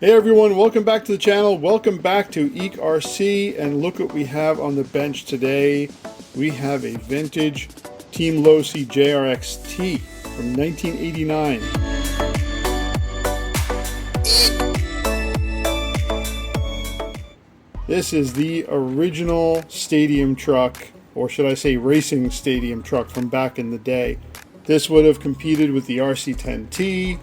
Hey everyone, welcome back to the channel. Welcome back to Eek RC, and look what we have on the bench today. We have a vintage Team Losi JRXT from 1989. This is the original stadium truck, or should I say racing stadium truck from back in the day. This would have competed with the RC 10T.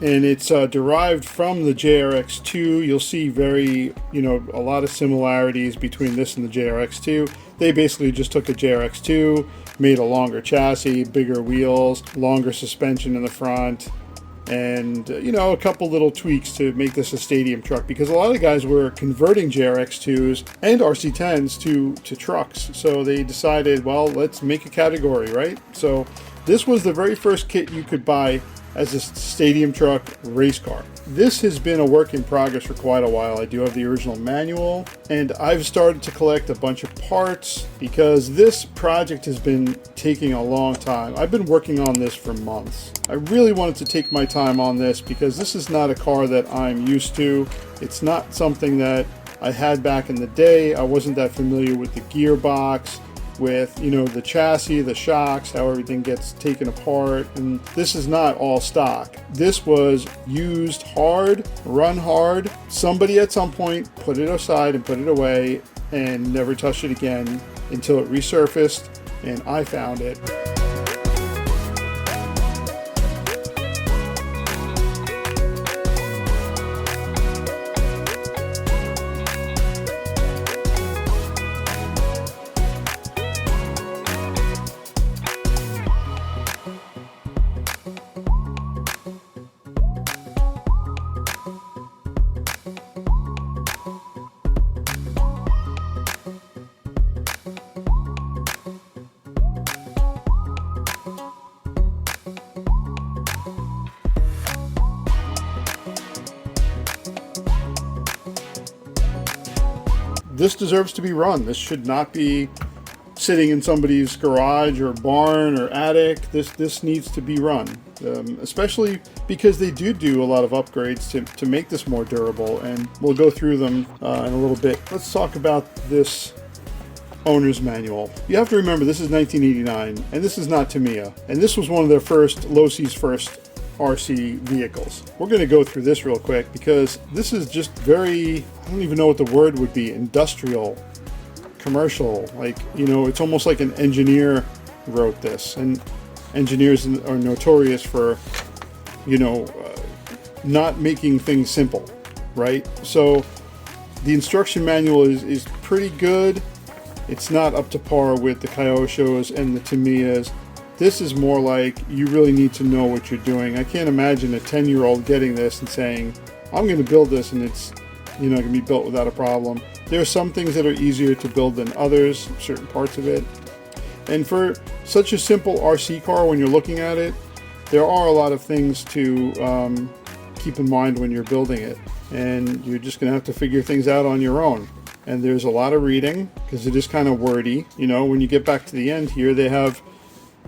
And it's derived from the JRX2. You'll see a lot of similarities between this and the JRX2. They basically just took a JRX2, made a longer chassis, bigger wheels, longer suspension in the front, and a couple little tweaks to make this a stadium truck, because a lot of guys were converting JRX2s and RC10s to trucks. So they decided, well, let's make a category, right? So this was the very first kit you could buy as a stadium truck race car. This has been a work in progress for quite a while. I do have the original manual, and I've started to collect a bunch of parts because this project has been taking a long time. I've been working on this for months. I really wanted to take my time on this because this is not a car that I'm used to. It's not something that I had back in the day. I wasn't that familiar with the gearbox, with the chassis, the shocks, how everything gets taken apart, and this is not all stock. This was used hard, run hard. Somebody at some point put it aside and put it away and never touched it again until it resurfaced and I found it. This deserves to be run. This should not be sitting in somebody's garage or barn or attic. This needs to be run, especially because they do a lot of upgrades to make this more durable, and we'll go through them in a little bit. Let's talk about this owner's manual. You have to remember, this is 1989, and this is not Tamiya, and this was one of their Losi's first RC vehicles. We're going to go through this real quick because this is just very, I don't even know what the word would be, industrial, commercial. Like, it's almost like an engineer wrote this, and engineers are notorious for, not making things simple, right? So the instruction manual is pretty good. It's not up to par with the Kyoshos and the Tamiyas. This is more like you really need to know what you're doing. I can't imagine a 10-year-old getting this and saying, I'm going to build this and it's going to be built without a problem. There are some things that are easier to build than others, certain parts of it. And for such a simple RC car, when you're looking at it, there are a lot of things to keep in mind when you're building it. And you're just going to have to figure things out on your own. And there's a lot of reading because it is kind of wordy. When you get back to the end here, they have,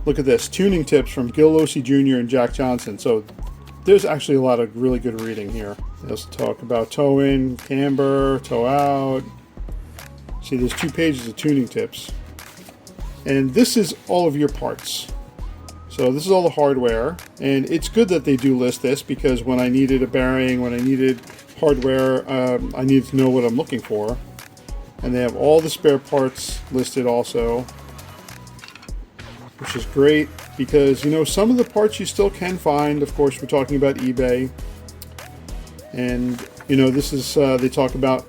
look at this, tuning tips from Gil Losi Jr. and Jack Johnson. So there's actually a lot of really good reading here. Let's talk about toe in, camber, toe out. See, there's 2 pages of tuning tips. And this is all of your parts. So this is all the hardware. And it's good that they do list this, because when I needed a bearing, when I needed hardware, I needed to know what I'm looking for. And they have all the spare parts listed also, which is great because, some of the parts you still can find. Of course, we're talking about eBay. And, this is, they talk about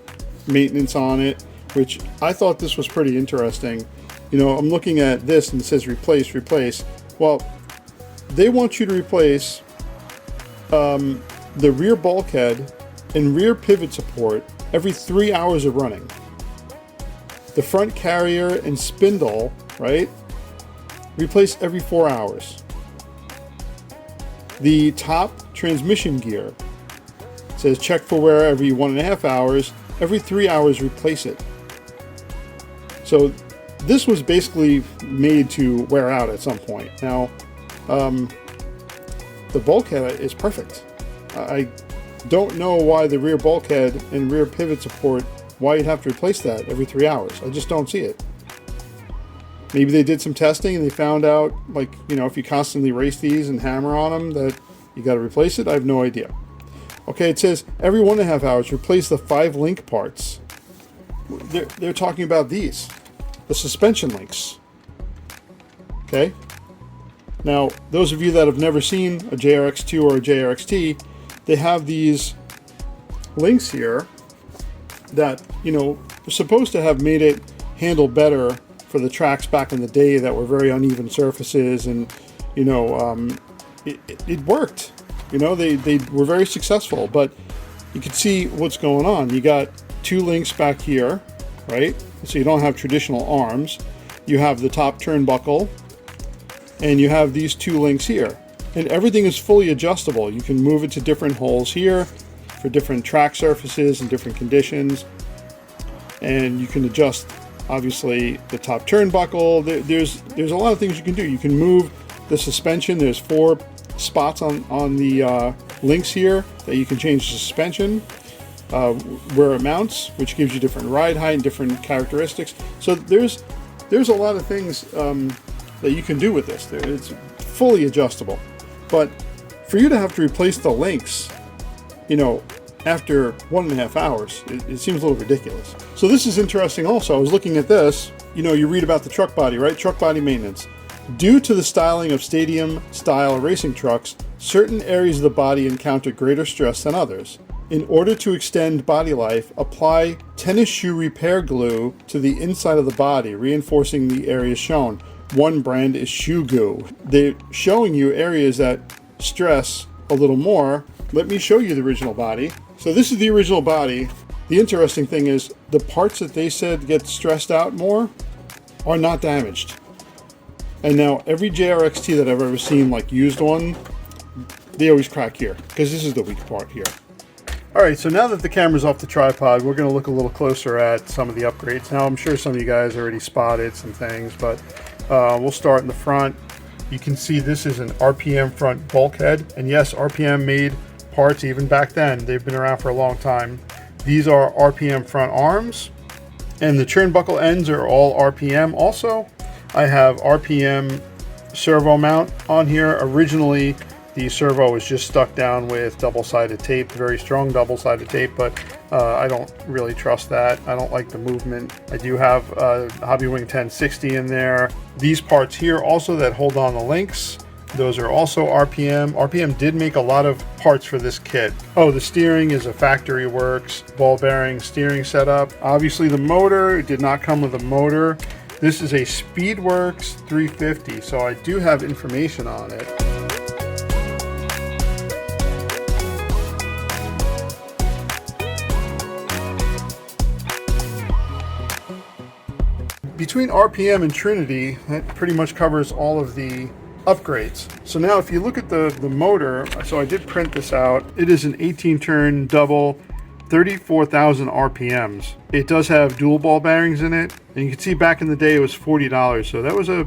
maintenance on it, which I thought this was pretty interesting. I'm looking at this and it says replace. Well, they want you to replace the rear bulkhead and rear pivot support every 3 hours of running. The front carrier and spindle, right? Replace every 4 hours. The top transmission gear says check for wear every 1.5 hours. Every 3 hours, replace it. So this was basically made to wear out at some point. Now, the bulkhead is perfect. I don't know why the rear bulkhead and rear pivot support, why you'd have to replace that every 3 hours. I just don't see it. Maybe they did some testing and they found out, like, you know, if you constantly race these and hammer on them, that you got to replace it. I have no idea. Okay, it says every 1.5 hours, replace the 5 link parts. They're talking about these, the suspension links. Okay. Now, those of you that have never seen a JRX2 or a JRXT, they have these links here that, you know, are supposed to have made it handle better for the tracks back in the day that were very uneven surfaces, and, you know, it worked. You know, they were very successful, but you can see what's going on. You got 2 links back here, right? So you don't have traditional arms. You have the top turnbuckle, and you have these 2 links here. And everything is fully adjustable. You can move it to different holes here for different track surfaces and different conditions. And you can adjust, obviously, the top turnbuckle. There's a lot of things you can do. You can move the suspension. There's 4 spots on the links here that you can change the suspension, where it mounts, which gives you different ride height and different characteristics. So there's a lot of things that you can do with this. It's fully adjustable. But for you to have to replace the links, you know, after 1.5 hours, it seems a little ridiculous. So this is interesting also. I was looking at this. You know, you read about the truck body, right? Truck body maintenance. Due to the styling of stadium-style racing trucks, certain areas of the body encounter greater stress than others. In order to extend body life, apply tennis shoe repair glue to the inside of the body, reinforcing the areas shown. One brand is Shoe Goo. They're showing you areas that stress a little more. Let me show you the original body. So this is the original body. The interesting thing is the parts that they said get stressed out more are not damaged. And now every JRXT that I've ever seen, like used one, they always crack here because this is the weak part here. All right, so now that the camera's off the tripod, we're going to look a little closer at some of the upgrades. Now, I'm sure some of you guys already spotted some things, but we'll start in the front. You can see this is an RPM front bulkhead. And yes, RPM made parts even back then. They've been around for a long time. These are RPM front arms, and the turnbuckle ends are all RPM also. I have RPM servo mount on here. Originally, the servo was just stuck down with double-sided tape, very strong double-sided tape, but I don't really trust that. I don't like the movement. I do have Hobbywing 1060 in there. These parts here also that hold on the links, those are also RPM. RPM did make a lot of parts for this kit. Oh, the steering is a factory works ball bearing steering setup. Obviously the motor, it did not come with a motor. This is a Speedworks 350, so I do have information on it. Between RPM and Trinity, that pretty much covers all of the upgrades. So now if you look at the motor, so I did print this out. It is an 18-turn double, 34,000 RPMs. It does have dual ball bearings in it, and you can see back in the day it was $40, so that was a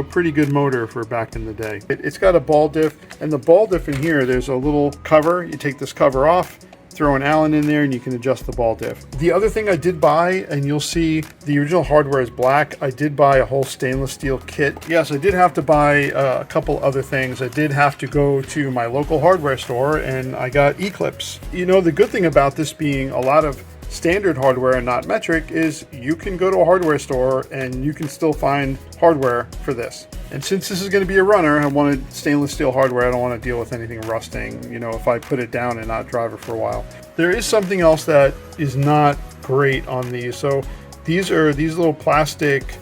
pretty good motor for back in the day. It's got a ball diff, and the ball diff in here, there's a little cover. You take this cover off, throw an Allen in there, and you can adjust the ball diff. The other thing I did buy, and you'll see the original hardware is black, I did buy a whole stainless steel kit. Yes, I did have to buy a couple other things. I did have to go to my local hardware store, and I got E-clips. You know, the good thing about this being a lot of standard hardware and not metric is you can go to a hardware store and you can still find hardware for this. And since this is going to be a runner, I wanted stainless steel hardware. I don't want to deal with anything rusting, you know, if I put it down and not drive it for a while. There is something else that is not great on these. So these are these little plastic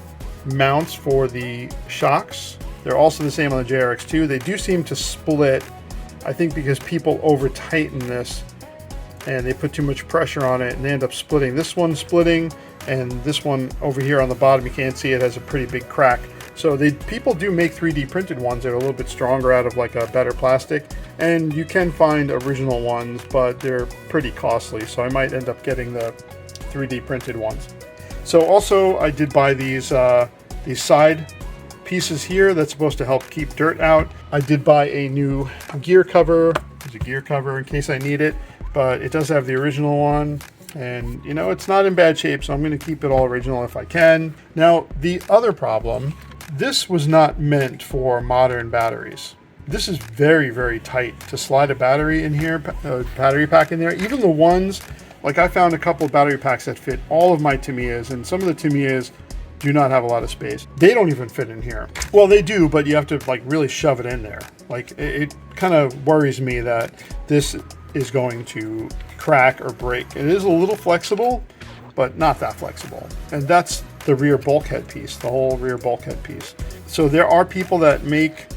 mounts for the shocks. They're also the same on the JRX2. They do seem to split, I think because people over tighten this and they put too much pressure on it and they end up splitting. This one's splitting, and this one over here on the bottom, you can't see it, has a pretty big crack. So people do make 3D printed ones that are a little bit stronger out of like a better plastic, and you can find original ones, but they're pretty costly. So I might end up getting the 3D printed ones. So also I did buy these side pieces here that's supposed to help keep dirt out. I did buy a new gear cover. There's a gear cover in case I need it. but it does have the original one. And, you know, it's not in bad shape, so I'm going to keep it all original if I can. Now, the other problem, this was not meant for modern batteries. This is very, very tight to slide a battery in here, a battery pack in there. Even the ones, like I found a couple of battery packs that fit all of my Tamiyas, and some of the Tamiyas do not have a lot of space. They don't even fit in here. Well, they do, but you have to like really shove it in there. Like it kind of worries me that this is going to crack or break. It is a little flexible, but not that flexible. And that's the rear bulkhead piece, the whole rear bulkhead piece. So there are people that make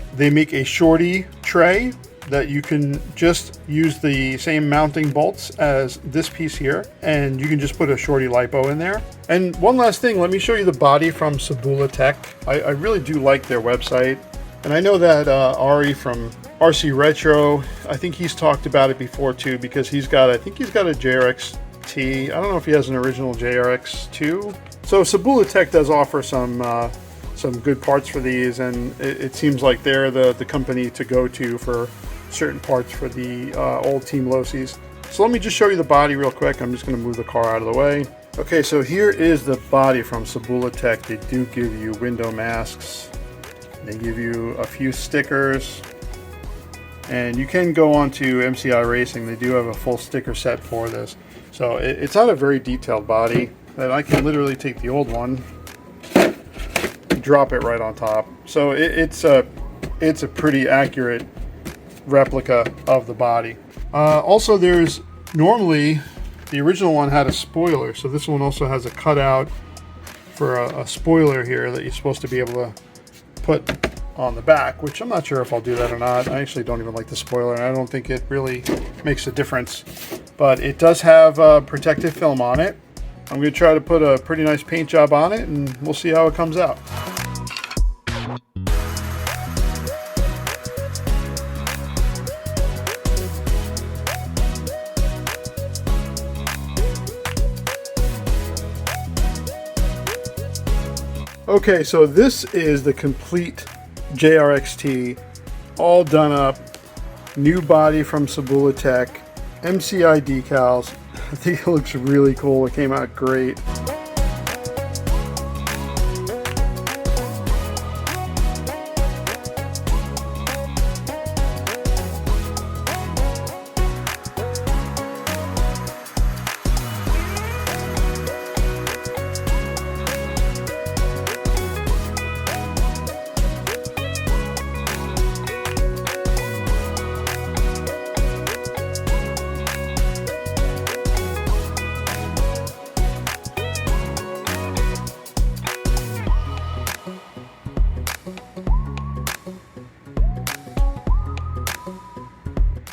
a shorty tray that you can just use the same mounting bolts as this piece here, and you can just put a shorty lipo in there. And one last thing, let me show you the body from Cebula Tech. I really do like their website, and I know that Ari from RC Retro, I think he's talked about it before too, because I think he's got a JRXT. I don't know if he has an original JRX2. So Cebula Tech does offer some good parts for these, and it seems like they're the company to go to for certain parts for the old Team Losis. So let me just show you the body real quick. I'm just going to move the car out of the way. Okay, so here is the body from Cebula Tech. They do give you window masks. They give you a few stickers. And you can go on to MCI Racing. They do have a full sticker set for this. So it's not a very detailed body. That I can literally take the old one, drop it right on top. So it's a pretty accurate replica of the body. Also, normally the original one had a spoiler, so this one also has a cutout for a spoiler here that you're supposed to be able to put on the back, which I'm not sure if I'll do that or not. I actually don't even like the spoiler, and I don't think it really makes a difference, but it does have protective film on it. I'm going to try to put a pretty nice paint job on it, and we'll see how it comes out. Okay, so this is the complete JRXT, all done up, new body from Cebula Tech, MCI decals. I think it looks really cool. It came out great.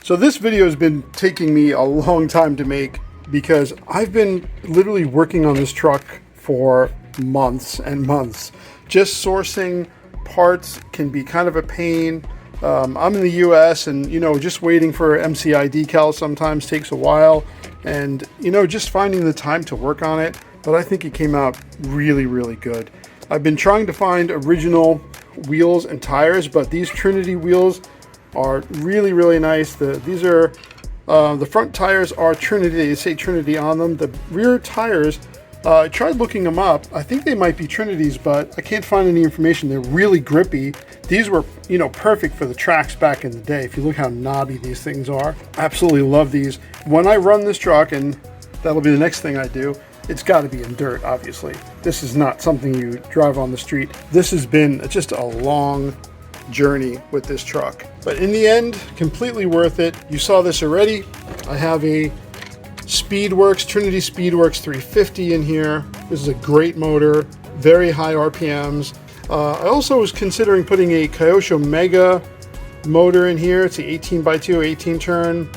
So this video has been taking me a long time to make because I've been literally working on this truck for months and months. Just sourcing parts can be kind of a pain. I'm in the US, and just waiting for MCI decals sometimes takes a while, and just finding the time to work on it. But I think it came out really, really good. I've been trying to find original wheels and tires, but these Trinity wheels are really, really nice. These are the front tires are Trinity. They say Trinity on them. The rear tires, I tried looking them up. I think they might be Trinities, but I can't find any information. They're really grippy. These were, perfect for the tracks back in the day. If you look how knobby these things are, absolutely love these. When I run this truck, and that'll be the next thing I do, it's got to be in dirt, obviously. This is not something you drive on the street. This has been just a long journey with this truck, but in the end, completely worth it. You saw this already. I have a Speedworks, Trinity Speedworks 350 in here. This is a great motor, very high RPMs. I also was considering putting a Kyosho Mega motor in here. It's the 18x2, 18 turn,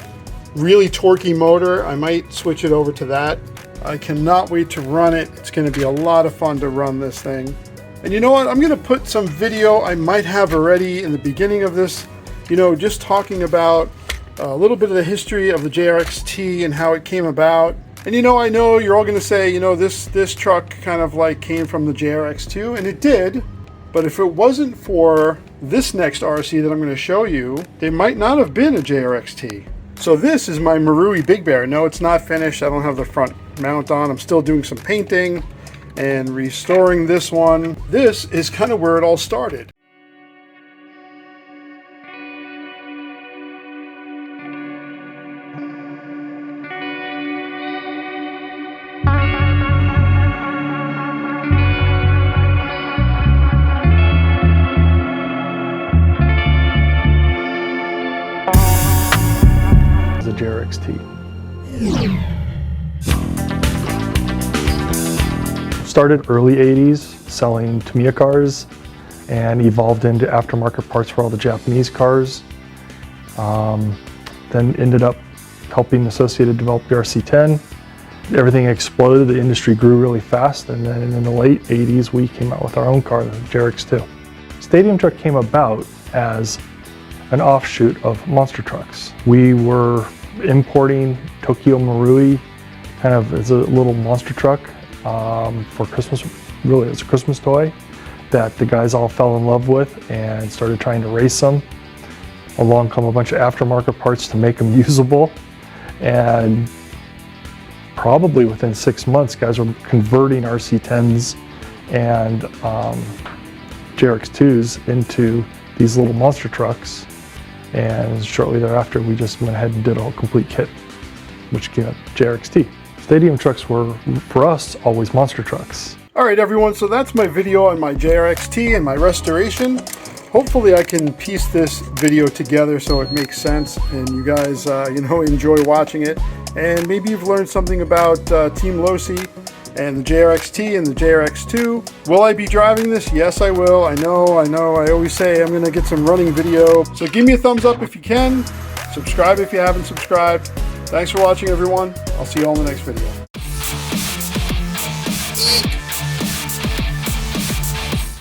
really torquey motor. I might switch it over to that. I cannot wait to run it. It's going to be a lot of fun to run this thing. And you know what? I'm going to put some video I might have already in the beginning of this, just talking about a little bit of the history of the JRXT and how it came about. And I know you're all going to say, this truck kind of like came from the JRX2, and it did. But if it wasn't for this next RC that I'm going to show you, they might not have been a JRXT. So this is my Marui Big Bear. No, it's not finished. I don't have the front mount on. I'm still doing some painting and restoring this one. This is kind of where it all started. The JRXT. Started early 80s selling Tamiya cars and evolved into aftermarket parts for all the Japanese cars. Then ended up helping Associated develop the RC10. Everything exploded, the industry grew really fast, and then in the late 80s we came out with our own car, the JRX2. Stadium Truck came about as an offshoot of monster trucks. We were importing Tokyo Marui kind of as a little monster truck for Christmas. Really, it's a Christmas toy that the guys all fell in love with and started trying to race them. Along come a bunch of aftermarket parts to make them usable, and probably within 6 months guys were converting RC10s and JRX2s into these little monster trucks. And shortly thereafter, we just went ahead and did a whole complete kit, which came up JRXT. Stadium trucks were, for us, always monster trucks. All right, everyone, so that's my video on my JRXT and my restoration. Hopefully I can piece this video together so it makes sense and you guys, enjoy watching it. And maybe you've learned something about Team Losi and the JRXT and the JRX2. Will I be driving this? Yes, I will. I know. I always say I'm going to get some running video. So give me a thumbs up if you can. Subscribe if you haven't subscribed. Thanks for watching, everyone. I'll see you all in the next video.